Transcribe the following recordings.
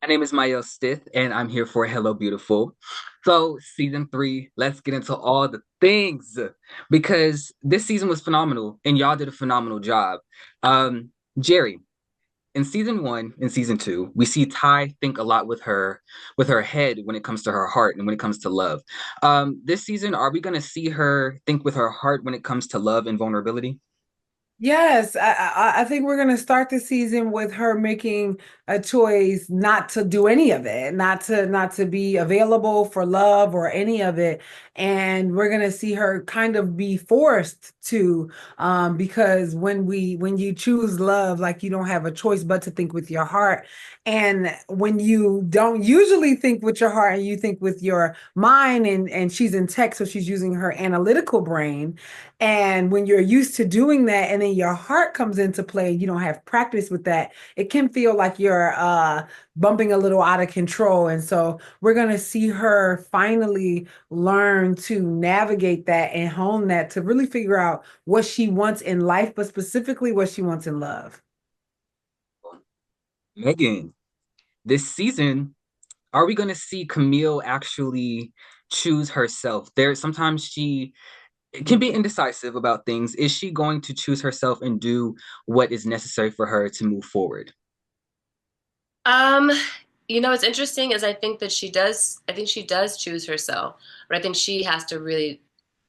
My name is Miykael Stith, and I'm here for Hello Beautiful. So, season three, let's get into all the things because this season was phenomenal, and y'all did a phenomenal job. Um, Jerrie, in season one and season two, we see Ty think a lot with her head when it comes to her heart and when it comes to love. This season, are we going to see her think with her heart when it comes to love and vulnerability? Yes, I think we're gonna start the season with her making a choice not to do any of it, not to be available for love or any of it, and we're gonna see her kind of be forced to, because when you choose love, like you don't have a choice but to think with your heart, and when you don't usually think with your heart and you think with your mind, and she's in tech, so she's using her analytical brain and when you're used to doing that and then your heart comes into play, you don't have practice with that, it can feel like you're bumping a little out of control. And so we're going to see her finally learn to navigate that and hone that to really figure out what she wants in life, but specifically what she wants in love. Megan, this season, are we going to see Camille actually choose herself? There, sometimes she can be indecisive about things. Is she going to choose herself and do what is necessary for her to move forward? Um, what's interesting is I think she does choose herself, but I think she has to really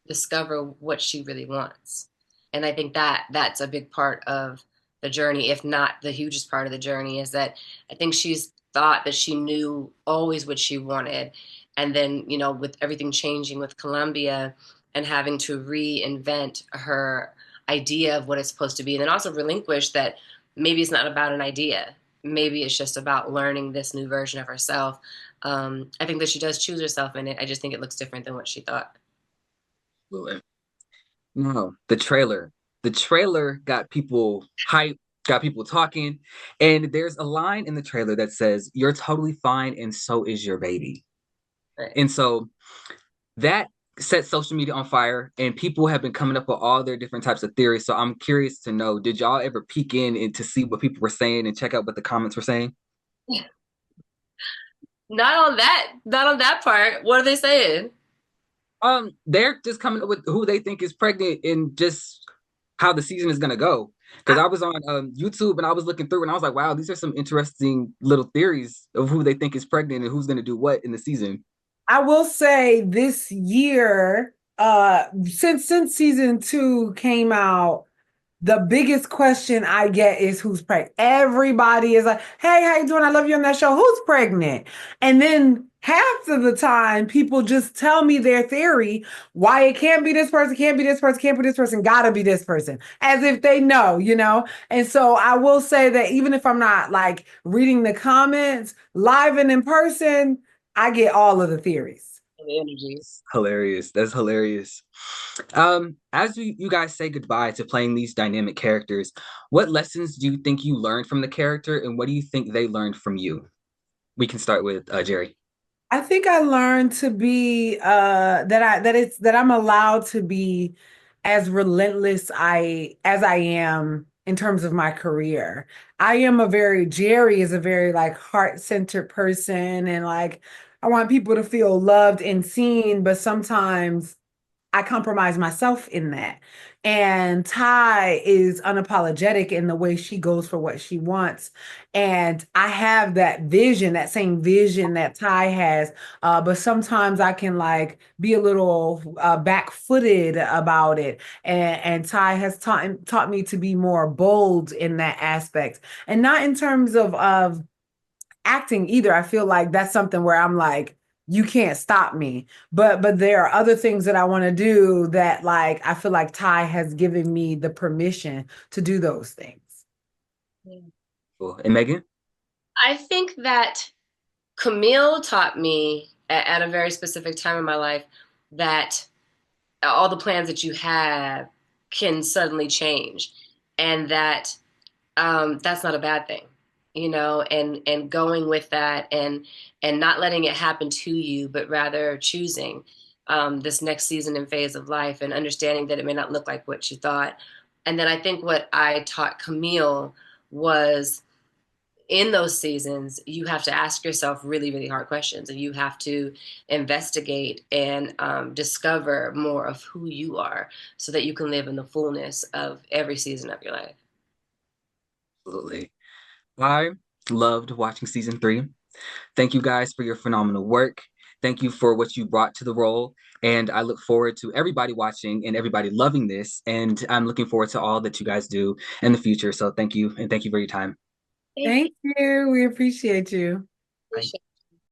discover what she really wants. And I think that that's a big part of the journey, if not the hugest part of the journey, is that I think she's thought that she knew always what she wanted. And then, with everything changing with Columbia and having to reinvent her idea of what it's supposed to be, and then also relinquish that maybe it's not about an idea. Maybe it's just about learning this new version of herself. I think that she does choose herself in it. I just think it looks different than what she thought. No, the trailer. The trailer got people hyped, got people talking, and there's a line in the trailer that says, "You're totally fine, and so is your baby." Right. And so that set social media on fire, and people have been coming up with all their different types of theories. So I'm curious to know, did y'all ever peek in and to see what people were saying and check out what the comments were saying? Not on that part. What are they saying? They're just coming up with who they think is pregnant and just how the season is gonna go. Because I, I was on YouTube and I was looking through and I was like, wow, these are some interesting little theories of who they think is pregnant and who's gonna do what in the season. I will say this year, since season two came out, the biggest question I get is who's pregnant. Everybody is like, "Hey, how you doing? I love you on that show. Who's pregnant?" And then half of the time, people just tell me their theory why it can't be this person, can't be this person, can't be this person, gotta be this person, as if they know. And so I will say that even if I'm not like reading the comments live and in person, I get all of the theories. The energy. Hilarious. That's hilarious. As you guys say goodbye to playing these dynamic characters, what lessons do you think you learned from the character, and what do you think they learned from you? We can start with Jerrie. I think I learned to be that I'm allowed to be as relentless I as I am in terms of my career. I am a very Jerry is a very like heart-centered person and like I want people to feel loved and seen, but sometimes I compromise myself in that. And Ty is unapologetic in the way she goes for what she wants. And I have that vision, that same vision that Ty has. But sometimes I can like be a little back-footed about it. And Ty has taught me to be more bold in that aspect. And not in terms of acting either. I feel like that's something where I'm like, you can't stop me. But there are other things that I want to do that like I feel like Ty has given me the permission to do those things. Cool. And Megan? I think that Camille taught me at a very specific time in my life that all the plans that you have can suddenly change, and that that's not a bad thing, and going with that and not letting it happen to you, but rather choosing this next season and phase of life and understanding that it may not look like what you thought. And then I think what I taught Camille was in those seasons, you have to ask yourself really, really hard questions, and you have to investigate and discover more of who you are so that you can live in the fullness of every season of your life. Absolutely. I loved watching season 3. Thank you guys for your phenomenal work. Thank you for what you brought to the role. And I look forward to everybody watching and everybody loving this. And I'm looking forward to all that you guys do in the future. So thank you. And thank you for your time. Thank Thank you. We appreciate you. you.